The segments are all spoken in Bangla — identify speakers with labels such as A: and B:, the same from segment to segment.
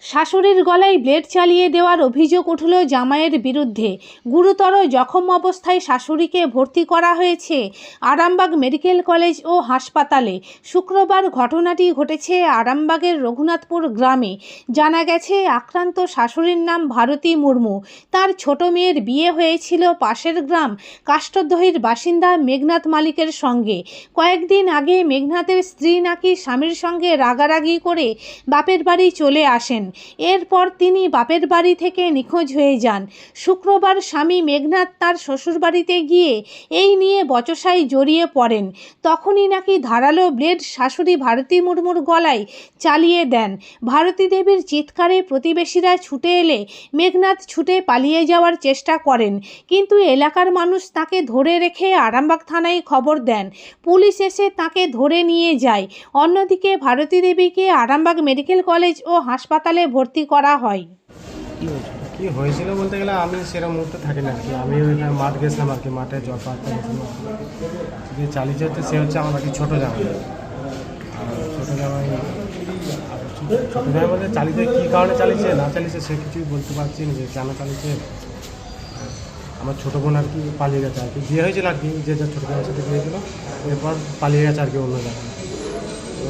A: শাশুড়ির গলায় ব্লেড চালিয়ে দেওয়ার অভিযোগ উঠল জামাইয়ের বিরুদ্ধে। গুরুতর জখম অবস্থায় শাশুড়িকে ভর্তি করা হয়েছে আরামবাগ মেডিকেল কলেজ ও হাসপাতালে। শুক্রবার ঘটনাটি ঘটেছে আরামবাগের রঘুনাথপুর গ্রামে। জানা গেছে, আক্রান্ত শাশুড়ির নাম ভারতী মুর্মু। তার ছোট মেয়ের বিয়ে হয়েছিল পাশের গ্রাম কাষ্টদ্বহির বাসিন্দা মেঘনাথ মালিকের সঙ্গে। কয়েকদিন আগে মেঘনাথের স্ত্রী নাকি স্বামীর সঙ্গে রাগারাগি করে বাপের বাড়ি চলে আসেন। এরপর তিনি বাপের বাড়ি থেকে নিখোঁজ হয়ে যান। শুক্রবার স্বামী মেঘনাথ তার শ্বশুরবাড়িতে গিয়ে এই নিয়ে বচসায় জড়িয়ে পড়েন। তখনই নাকি ধারালো ব্লেড শাশুড়ি ভারতী মুর্মুর গলায় চালিয়ে দেন। ভারতী দেবীর চিৎকারে প্রতিবেশীরা ছুটে এলে মেঘনাথ ছুটে পালিয়ে যাওয়ার চেষ্টা করেন, কিন্তু এলাকার মানুষ তাকে ধরে রেখে আরামবাগ থানায় খবর দেন। পুলিশ এসে তাকে ধরে নিয়ে যায়। অন্যদিকে ভারতী দেবীকে আরামবাগ মেডিকেল কলেজ ও হাসপাতালে ভর্তি করা হয়।
B: কি হয়েছিল বলতে গেলে আমি সেরকম মুহূর্তে থাকি না আর কি। আমি ওইখানে মাঠ গেছিলাম আর কি, মাঠে জল পাড়তে গেছিলাম। যে চালিয়ে যেতে সে হচ্ছে আমার কি ছোটো জামাই। ছোটো জামাই বলতে চালিয়ে কী কারণে চালিয়েছে না চালিয়েছে সে কিছুই বলতে পারছি না যে কেন চালিয়েছে। আমার ছোটো বোন আর কি পালিয়ে গেছে আর কি, বিয়ে হয়েছিল আর কি, যে যার ছোটো বোনের সাথে গিয়েছিল, এরপর পালিয়ে গেছে আর কি অন্য জায়গায়।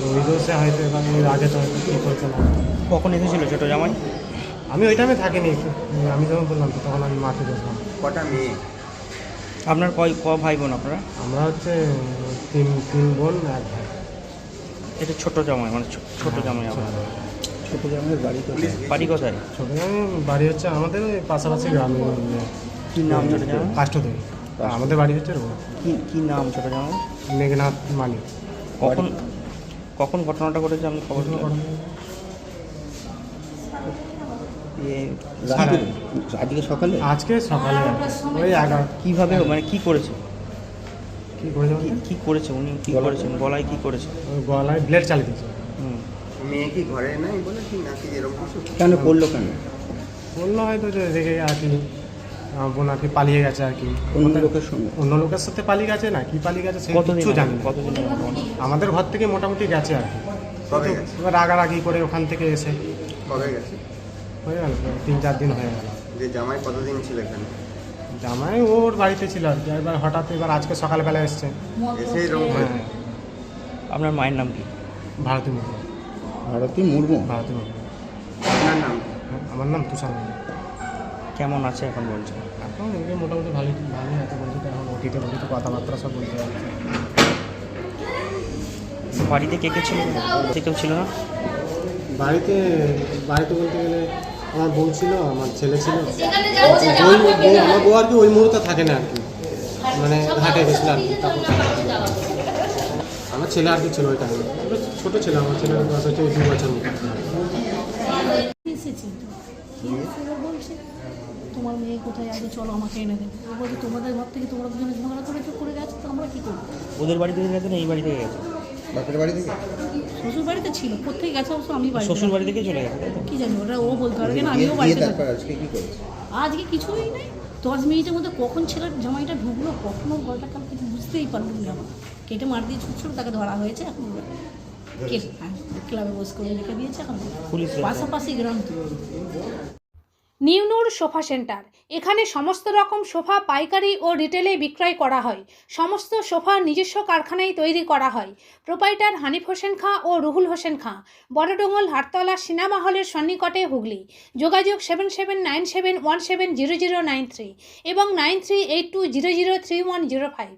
B: ওই দোষে হয়তো এবার আগে তো হয়তো কী করেছে না।
C: কখন এসেছিল ছোটো জামাই?
B: আমি ওই টাইমে থাকিনি, আমি যখন বললাম তো তখন আমি মাঠে গেছিলাম।
D: কটা মেয়ে?
C: আপনার ক ভাই বোন আপনারা?
B: আমরা হচ্ছে তিন বোন এক ভাই।
C: এটা ছোটো জামাই, মানে ছোটো জামাই আপনার?
D: ছোটো জামাইয়ের বাড়ি কোথায়?
C: বাড়ি কোথায়?
B: ছোটো জামাই বাড়ি হচ্ছে আমাদের ওই পাশাপাশি গ্রামে।
C: কী নাম ছোটো জামাই?
B: কাষ্টদ্বহি। আমাদের বাড়ি হচ্ছে
C: কী নাম ছোটো জামাই?
B: মেঘনাথ মালিক।
C: কখন ঘটনাটা ঘটেছে আপনি খবর পেলেন?
D: আজকে সকালে
B: ওই 11।
C: কীভাবে মানে কী করেছে?
B: কী করেছে
C: কী করেছে উনি? কী করেছেন? গলায় কী করেছে?
B: ওই গলায় ব্লেড চালিয়ে দিয়েছে।
D: মেয়ে কি ঘরে নাই বলে কি নাকি এরকম কিছু কেন করলো? কেন
B: বললো হয়তো যে দেখে আর কি আমার বোন আর কি পালিয়ে গেছে আর কি
D: অন্য লোকের সঙ্গে,
B: অন্য লোকের সাথে পালিয়ে গেছে না কি পালিয়ে গেছে সে কিছু জানি না।
C: কতদিন
B: আমাদের ঘর থেকে মোটামুটি গেছে আর কি।
D: কবে গেছে?
B: এবার রাগারাগি করে ওখান থেকে এসে
D: কবে গেছে?
B: হয়ে গেল 3-4 দিন হয়ে গেল।
D: যে জামাই কতদিন ছিল এখানে?
B: জামাই ওর বাড়িতে ছিল আর কি, এবার হঠাৎ এবার আজকে সকালবেলা এসছে।
D: এসে এরকম
B: হ্যাঁ।
C: আপনার মায়ের নাম কি?
B: ভারতী মুর্মু।
D: ভারতী মুর্মু।
B: ভারতী মুর্মু।
D: আপনার নাম?
B: আমার নাম তুষার মুর্মু।
C: কেমন আছে এখন বলছেন?
B: এখন এদিকে মোটামুটি ভালোই আছে বলছি, তো এখন ওটিতে কথাবার্তা সব বলতে পারছে।
C: বাড়িতে কে কে ছিল? কেউ ছিল না
B: বাড়িতে বলতে গেলে আমার বউ ছিল, আমার ছেলে ছিল। আমার বউ আর কি ওই মুহূর্তে থাকে না আর কি, মানে ঘাটে গেছিল আর কি। তারপর আমার ছেলে আর কি ছিল ওই টাইমে, ছোটো ছিল। আমার ছেলের বয়স হচ্ছে 2 বছর মতো।
E: বলছে তোমার মেয়ে কোথায়, আগে চলো আমাকে এনে দেবে। বলছে তোমাদের ঘর থেকে তোমরা দুজনে ঝগড়া করে চুপ করে গেছো, তো আমরা কী করবো?
C: ওদের বাড়ি থেকে গেছে না এই বাড়ি থেকে গেছে?
D: বাপের বাড়ি থেকে?
E: শ্বশুর বাড়িতে ছিল, কোথায় গেছে অবশ্য আমি বাড়ি
C: শ্বশুর বাড়ি থেকে চলে গেছে?
E: কি জানি, ওটা ও বলতে পারবে না, আমিও বাড়িতে
D: তারপর আজকে কি করেছে?
E: আজকে কিছুই নেই। 10 মিনিটের মধ্যে কখন ছেলের জামাইটা ঢুকলো, কখনো গলটা কাল কিছু বুঝতেই পারলো না। আমার কেটে মার দিয়ে ছুটছিল, তাকে ধরা হয়েছে। এখন ক্লাবে বস করে রেখে দিয়েছে। এখন
C: পুলিশ
E: পাশাপাশি গ্রাম তো।
A: নিউ নূর সোফা সেন্টার। এখানে সমস্ত রকম সোফা পাইকারি ও রিটেলে বিক্রয় করা হয়। সমস্ত সোফা নিজস্ব কারখানায় তৈরি করা হয়। প্রোপাইটার হানিফ হোসেন খাঁ ও রুহুল হোসেন খাঁ, বড়ডোঙ্গল হাটতলা সিনেমা হলের সন্নিকটে, হুগলি। যোগাযোগ 7797170093 এবং 9382003105।